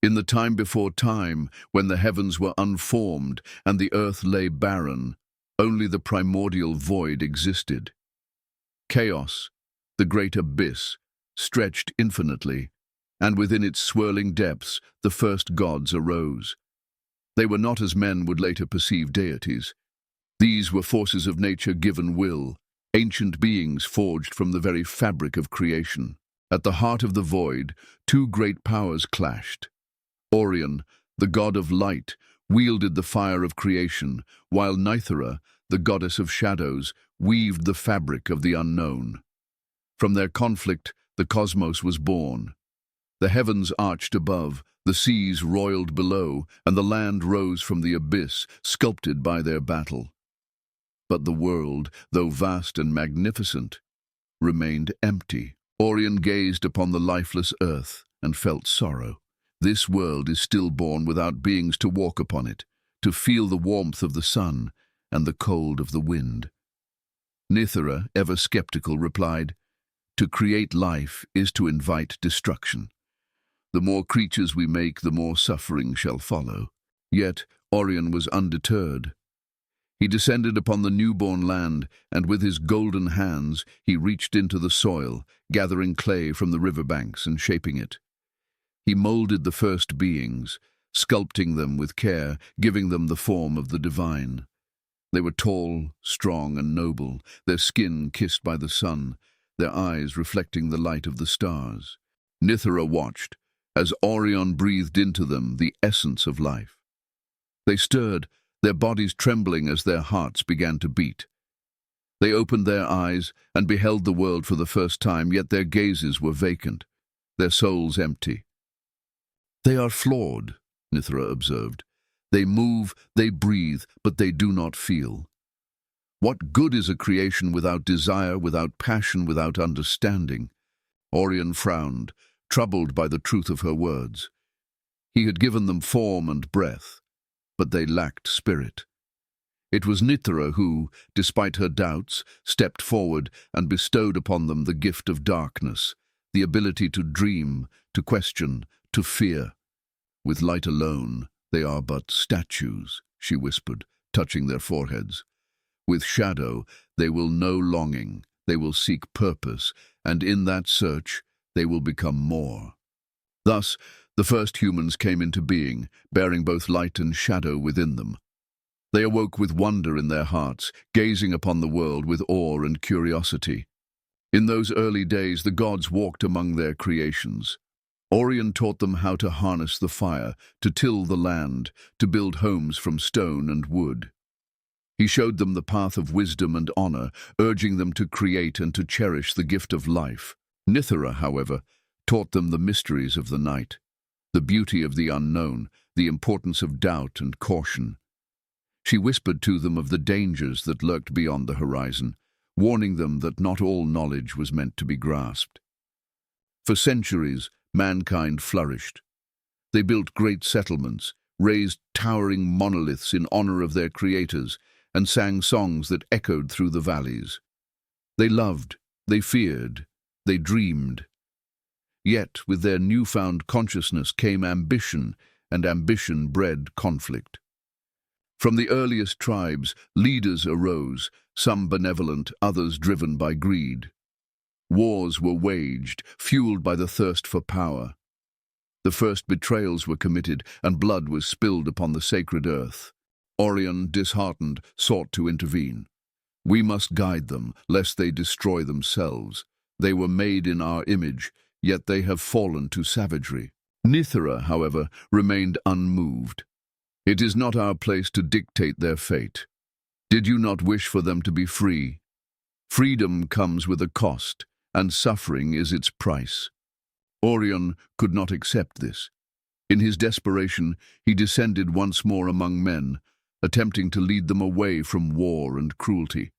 In the time before time, when the heavens were unformed and the earth lay barren, only the primordial void existed. Chaos, the great abyss, stretched infinitely, and within its swirling depths the first gods arose. They were not as men would later perceive deities. These were forces of nature given will, ancient beings forged from the very fabric of creation. At the heart of the void, two great powers clashed. Aurion, the god of light, wielded the fire of creation, while Nythera, the goddess of shadows, weaved the fabric of the unknown. From their conflict, the cosmos was born. The heavens arched above, the seas roiled below, and the land rose from the abyss, sculpted by their battle. But the world, though vast and magnificent, remained empty. Aurion gazed upon the lifeless earth and felt sorrow. This world is stillborn without beings to walk upon it, to feel the warmth of the sun and the cold of the wind. Nythera, ever skeptical, replied, "To create life is to invite destruction. The more creatures we make, the more suffering shall follow." Yet Aurion was undeterred. He descended upon the newborn land, and with his golden hands he reached into the soil, gathering clay from the riverbanks and shaping it. He molded the first beings, sculpting them with care, giving them the form of the divine. They were tall, strong, and noble, their skin kissed by the sun, their eyes reflecting the light of the stars. Nythera watched, as Aurion breathed into them the essence of life. They stirred, their bodies trembling as their hearts began to beat. They opened their eyes and beheld the world for the first time, yet their gazes were vacant, their souls empty. "They are flawed," Nythera observed. "They move, they breathe, but they do not feel. What good is a creation without desire, without passion, without understanding?" Aurion frowned, troubled by the truth of her words. He had given them form and breath, but they lacked spirit. It was Nythera who, despite her doubts, stepped forward and bestowed upon them the gift of darkness, the ability to dream, to question, to fear. "With light alone, they are but statues," she whispered, touching their foreheads. "With shadow, they will know longing, they will seek purpose, and in that search, they will become more." Thus, the first humans came into being, bearing both light and shadow within them. They awoke with wonder in their hearts, gazing upon the world with awe and curiosity. In those early days, the gods walked among their creations. Aurion taught them how to harness the fire, to till the land, to build homes from stone and wood. He showed them the path of wisdom and honor, urging them to create and to cherish the gift of life. Nythera, however, taught them the mysteries of the night, the beauty of the unknown, the importance of doubt and caution. She whispered to them of the dangers that lurked beyond the horizon, warning them that not all knowledge was meant to be grasped. For centuries, mankind flourished. They built great settlements, raised towering monoliths in honor of their creators, and sang songs that echoed through the valleys. They loved, they feared, they dreamed. Yet, with their newfound consciousness came ambition, and ambition bred conflict. From the earliest tribes, leaders arose, some benevolent, others driven by greed. Wars were waged, fueled by the thirst for power. The first betrayals were committed, and blood was spilled upon the sacred earth. Aurion, disheartened, sought to intervene. "We must guide them, lest they destroy themselves. They were made in our image, yet they have fallen to savagery." Nythera, however, remained unmoved. "It is not our place to dictate their fate. Did you not wish for them to be free? Freedom comes with a cost, and suffering is its price." Aurion could not accept this. In his desperation, he descended once more among men, attempting to lead them away from war and cruelty.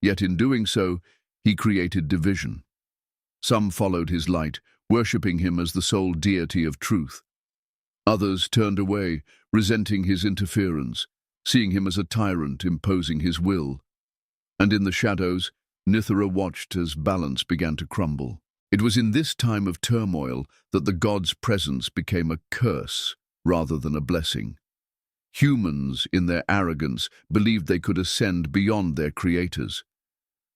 Yet in doing so, he created division. Some followed his light, worshipping him as the sole deity of truth. Others turned away, resenting his interference, seeing him as a tyrant imposing his will. And in the shadows, Nythera watched as balance began to crumble. It was in this time of turmoil that the gods' presence became a curse rather than a blessing. Humans, in their arrogance, believed they could ascend beyond their creators.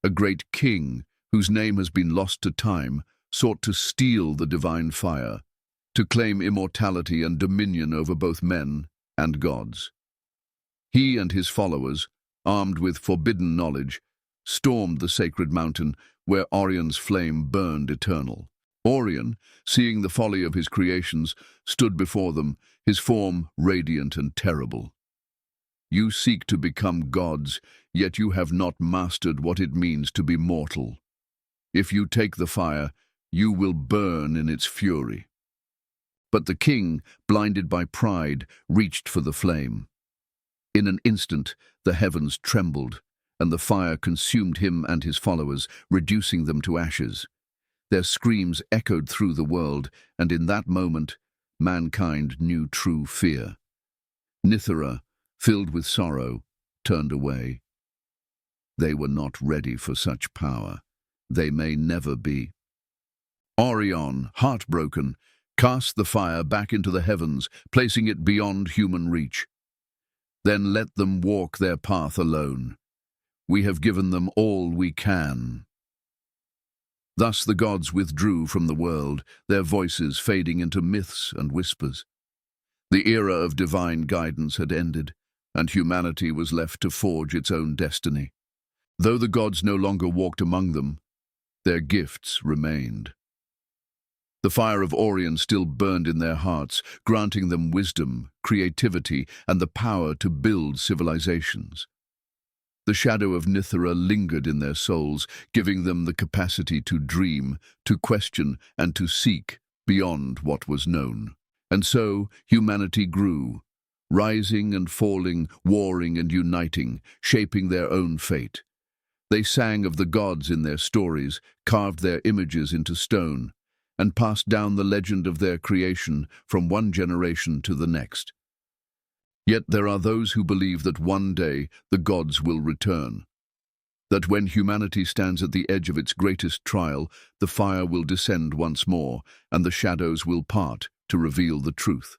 A great king, whose name has been lost to time, sought to steal the divine fire, to claim immortality and dominion over both men and gods. He and his followers, armed with forbidden knowledge, stormed the sacred mountain where Aurion's flame burned eternal. Aurion, seeing the folly of his creations, stood before them, his form radiant and terrible. You seek to become gods, yet you have not mastered what it means to be mortal. If you take the fire, you will burn in its fury. But the king, blinded by pride, reached for the flame. In an instant, the heavens trembled, and the fire consumed him and his followers, reducing them to ashes. Their screams echoed through the world, and in that moment, mankind knew true fear. Nythera, filled with sorrow, turned away. They were not ready for such power. They may never be. Aurion, heartbroken, cast the fire back into the heavens, placing it beyond human reach. Then let them walk their path alone. We have given them all we can. Thus the gods withdrew from the world, their voices fading into myths and whispers. The era of divine guidance had ended, and humanity was left to forge its own destiny. Though the gods no longer walked among them, their gifts remained. The fire of Aurion still burned in their hearts, granting them wisdom, creativity, and the power to build civilizations. The shadow of Nythera lingered in their souls, giving them the capacity to dream, to question, and to seek beyond what was known. And so humanity grew, rising and falling, warring and uniting, shaping their own fate. They sang of the gods in their stories, carved their images into stone, and passed down the legend of their creation from one generation to the next. Yet there are those who believe that one day the gods will return, that when humanity stands at the edge of its greatest trial, the fire will descend once more, and the shadows will part to reveal the truth.